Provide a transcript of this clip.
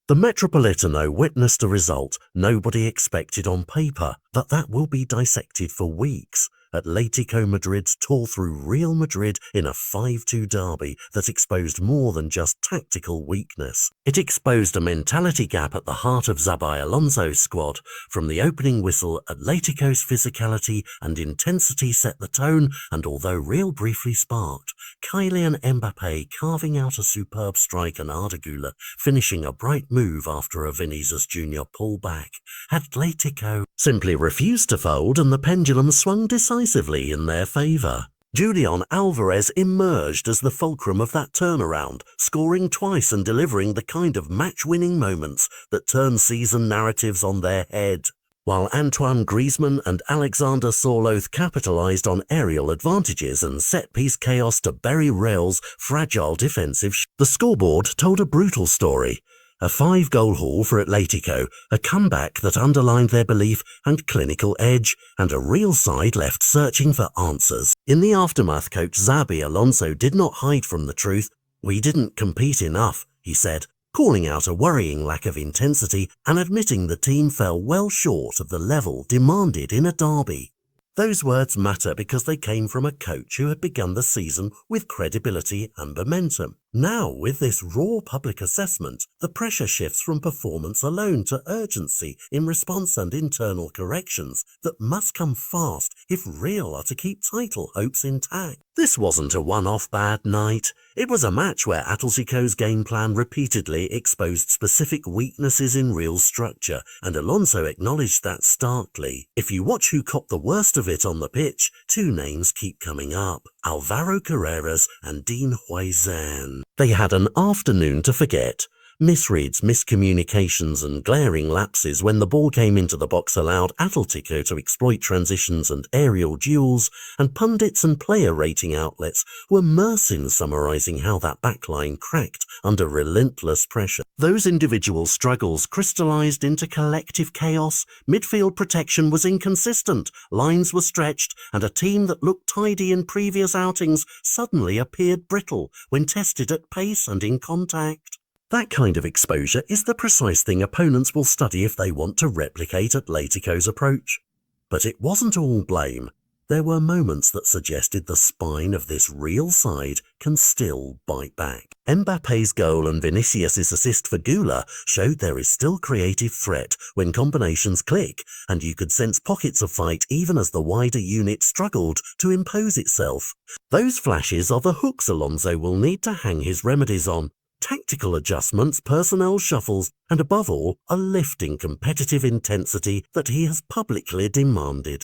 The Metropolitano witnessed a result nobody expected on paper, but that will be dissected for weeks. Atletico Madrid tore through Real Madrid in a 5-2 derby that exposed more than just tactical weakness. It exposed a mentality gap at the heart of Xabi Alonso's squad. From the opening whistle, Atletico's physicality and intensity set the tone, and although Real briefly sparked, Kylian Mbappe carving out a superb strike and Arda Güler finishing a bright move after a Vinicius Jr. pullback. Atletico simply refused to fold, and the pendulum swung decisively in their favour. Julian Alvarez emerged as the fulcrum of that turnaround, scoring twice and delivering the kind of match-winning moments that turn season narratives on their head. While Antoine Griezmann and Alexander Sørloth capitalised on aerial advantages and set-piece chaos to bury Real's fragile defensive, the scoreboard told a brutal story. A 5-goal haul for Atletico, a comeback that underlined their belief and clinical edge, and a Real side left searching for answers. In the aftermath, coach Xabi Alonso did not hide from the truth. "We didn't compete enough," he said, calling out a worrying lack of intensity and admitting the team fell well short of the level demanded in a derby. Those words matter because they came from a coach who had begun the season with credibility and momentum. Now, with this raw public assessment, the pressure shifts from performance alone to urgency in response and internal corrections that must come fast if Real are to keep title hopes intact. This wasn't a one-off bad night. It was a match where Atletico's game plan repeatedly exposed specific weaknesses in Real's structure, and Alonso acknowledged that starkly. If you watch who copped the worst of it on the pitch, two names keep coming up: Alvaro Carreras and Dean Huijsen. They had an afternoon to forget. Misreads, miscommunications and glaring lapses when the ball came into the box allowed Atletico to exploit transitions and aerial duels, and pundits and player rating outlets were merciless in summarising how that backline cracked under relentless pressure. Those individual struggles crystallised into collective chaos. Midfield protection was inconsistent, lines were stretched, and a team that looked tidy in previous outings suddenly appeared brittle when tested at pace and in contact. That kind of exposure is the precise thing opponents will study if they want to replicate Atletico's approach. But it wasn't all blame. There were moments that suggested the spine of this Real side can still bite back. Mbappe's goal and Vinicius' assist for Güler showed there is still creative threat when combinations click, and you could sense pockets of fight even as the wider unit struggled to impose itself. Those flashes are the hooks Alonso will need to hang his remedies on. Tactical adjustments, personnel shuffles, and above all, a lift in competitive intensity that he has publicly demanded.